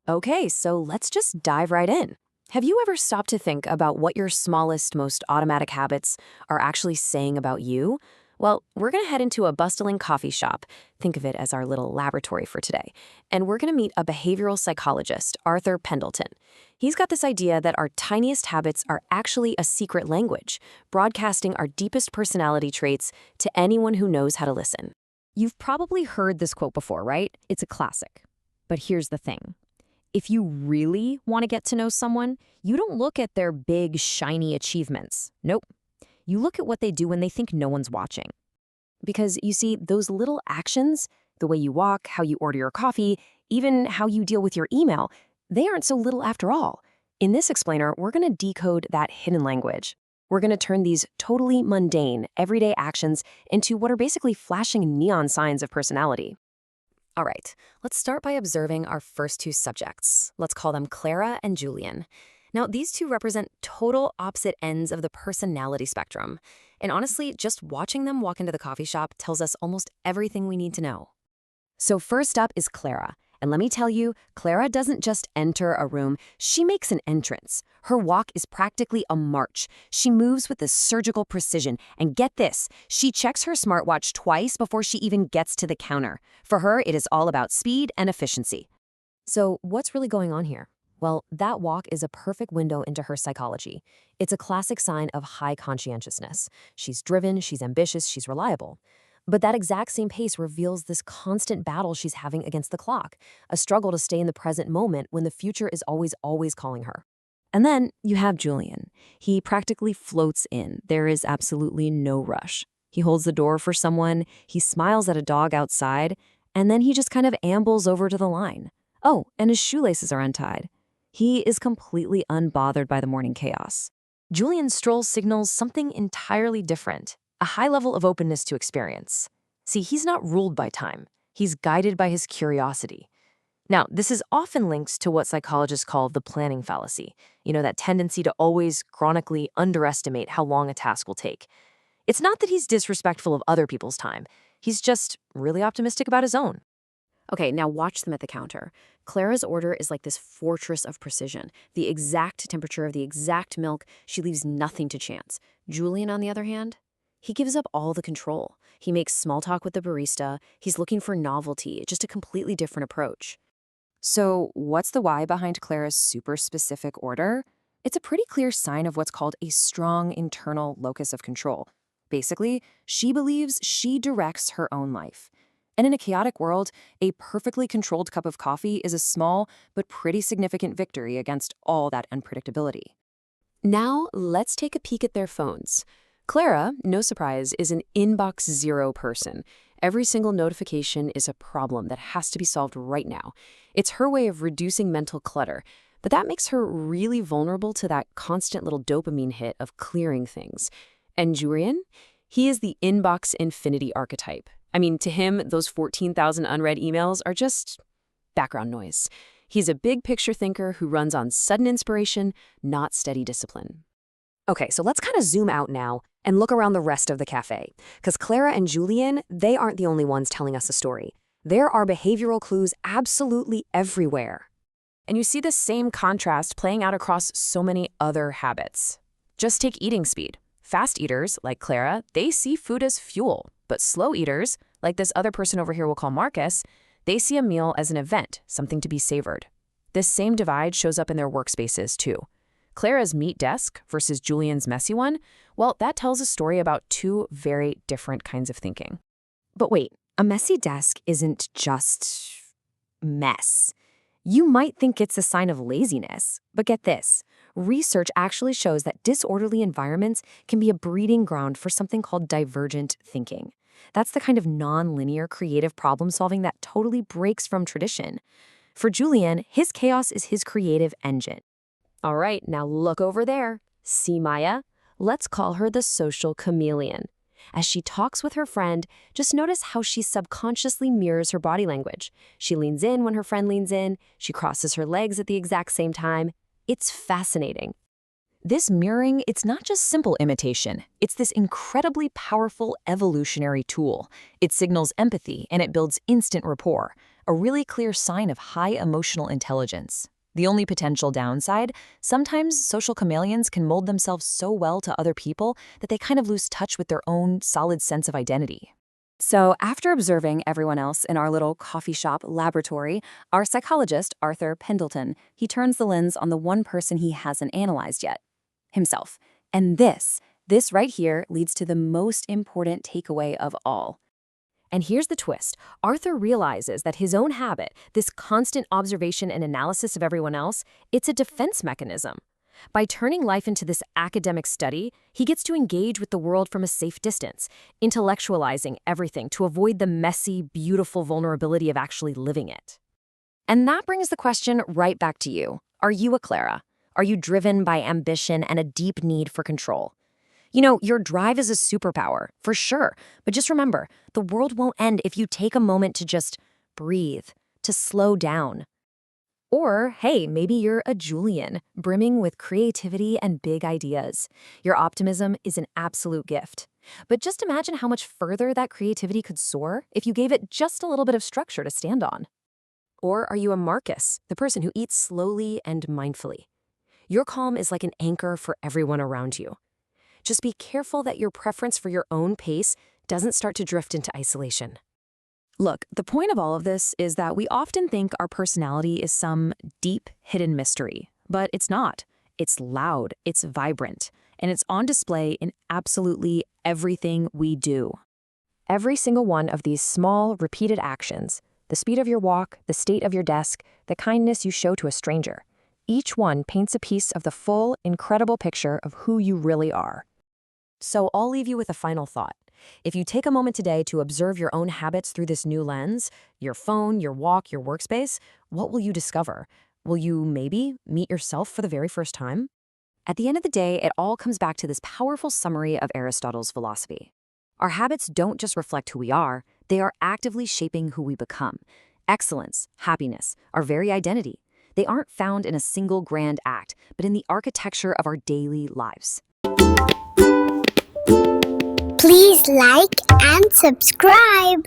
Okay, so let's just dive right in. Have you ever stopped to think about what your smallest, most automatic habits are actually saying about you? Well, we're going to head into a bustling coffee shop. Think of it as our little laboratory for today. And we're going to meet a behavioral psychologist, Arthur Pendleton. He's got this idea that our tiniest habits are actually a secret language, broadcasting our deepest personality traits to anyone who knows how to listen. You've probably heard this quote before, right? It's a classic. But here's the thing. If you really want to get to know someone, you don't look at their big, shiny achievements. Nope. You look at what they do when they think no one's watching. Because you see, those little actions, the way you walk, how you order your coffee, even how you deal with your email, they aren't so little after all. In this explainer, we're going to decode that hidden language. We're going to turn these totally mundane, everyday actions into what are basically flashing neon signs of personality. All right, let's start by observing our first two subjects. Let's call them Clara and Julian. Now, these two represent total opposite ends of the personality spectrum. And honestly, just watching them walk into the coffee shop tells us almost everything we need to know. So first up is Clara. And let me tell you, Clara doesn't just enter a room, she makes an entrance. Her walk is practically a march. She moves with a surgical precision. And get this, she checks her smartwatch twice before she even gets to the counter. For her, it is all about speed and efficiency. So what's really going on here? Well, that walk is a perfect window into her psychology. It's a classic sign of high conscientiousness. She's driven, she's ambitious, she's reliable. But that exact same pace reveals this constant battle she's having against the clock, a struggle to stay in the present moment when the future is always calling her. And then you have Julian. He practically floats in. There is absolutely no rush. He holds the door for someone, he smiles at a dog outside, and then he just kind of ambles over to the line. Oh, and his shoelaces are untied. He is completely unbothered by the morning chaos. Julian's stroll signals something entirely different. A high level of openness to experience. See, he's not ruled by time. He's guided by his curiosity. Now, this is often linked to what psychologists call the planning fallacy. That tendency to always chronically underestimate how long a task will take. It's not that he's disrespectful of other people's time. He's just really optimistic about his own. Okay, now watch them at the counter. Clara's order is like this fortress of precision. The exact temperature of the exact milk, she leaves nothing to chance. Julian, on the other hand, he gives up all the control. He makes small talk with the barista. He's looking for novelty, just a completely different approach. So what's the why behind Clara's super specific order? It's a pretty clear sign of what's called a strong internal locus of control. Basically, she believes she directs her own life. And in a chaotic world, a perfectly controlled cup of coffee is a small but pretty significant victory against all that unpredictability. Now, let's take a peek at their phones. Clara, no surprise, is an inbox zero person. Every single notification is a problem that has to be solved right now. It's her way of reducing mental clutter, but that makes her really vulnerable to that constant little dopamine hit of clearing things. And Julian? He is the inbox infinity archetype. I mean, to him, those 14,000 unread emails are just background noise. He's a big picture thinker who runs on sudden inspiration, not steady discipline. Okay, so let's kind of zoom out now and look around the rest of the cafe. Because Clara and Julian, they aren't the only ones telling us a story. There are behavioral clues absolutely everywhere. And you see the same contrast playing out across so many other habits. Just take eating speed. Fast eaters, like Clara, they see food as fuel. But slow eaters, like this other person over here we'll call Marcus, they see a meal as an event, something to be savored. This same divide shows up in their workspaces, too. Clara's neat desk versus Julian's messy one, well, that tells a story about two very different kinds of thinking. But wait, a messy desk isn't just mess. You might think it's a sign of laziness, but get this. Research actually shows that disorderly environments can be a breeding ground for something called divergent thinking. That's the kind of non-linear creative problem solving that totally breaks from tradition. For Julian, his chaos is his creative engine. All right, now look over there. See Maya? Let's call her the social chameleon. As she talks with her friend, just notice how she subconsciously mirrors her body language. She leans in when her friend leans in. She crosses her legs at the exact same time. It's fascinating. This mirroring, it's not just simple imitation. It's this incredibly powerful evolutionary tool. It signals empathy and it builds instant rapport. a really clear sign of high emotional intelligence. The only potential downside, sometimes social chameleons can mold themselves so well to other people that they kind of lose touch with their own solid sense of identity. So, after observing everyone else in our little coffee shop laboratory, our psychologist, Arthur Pendleton, he turns the lens on the one person he hasn't analyzed yet, himself. And this right here leads to the most important takeaway of all. And here's the twist. Arthur realizes that his own habit, this constant observation and analysis of everyone else, it's a defense mechanism. By turning life into this academic study, he gets to engage with the world from a safe distance, intellectualizing everything to avoid the messy, beautiful vulnerability of actually living it. And that brings the question right back to you. Are you a Clara? Are you driven by ambition and a deep need for control? You know, your drive is a superpower, for sure. But just remember, the world won't end if you take a moment to just breathe, to slow down. Or, hey, maybe you're a Julian, brimming with creativity and big ideas. Your optimism is an absolute gift. But just imagine how much further that creativity could soar if you gave it just a little bit of structure to stand on. Or are you a Marcus, the person who eats slowly and mindfully? Your calm is like an anchor for everyone around you. Just be careful that your preference for your own pace doesn't start to drift into isolation. Look, the point of all of this is that we often think our personality is some deep, hidden mystery, but it's not. It's loud, it's vibrant, and it's on display in absolutely everything we do. Every single one of these small, repeated actions, the speed of your walk, the state of your desk, the kindness you show to a stranger, each one paints a piece of the full, incredible picture of who you really are. So I'll leave you with a final thought. If you take a moment today to observe your own habits through this new lens, your phone, your walk, your workspace, what will you discover? Will you maybe meet yourself for the very first time? At the end of the day, it all comes back to this powerful summary of Aristotle's philosophy. Our habits don't just reflect who we are, they are actively shaping who we become. Excellence, happiness, our very identity. They aren't found in a single grand act, but in the architecture of our daily lives. Please like and subscribe.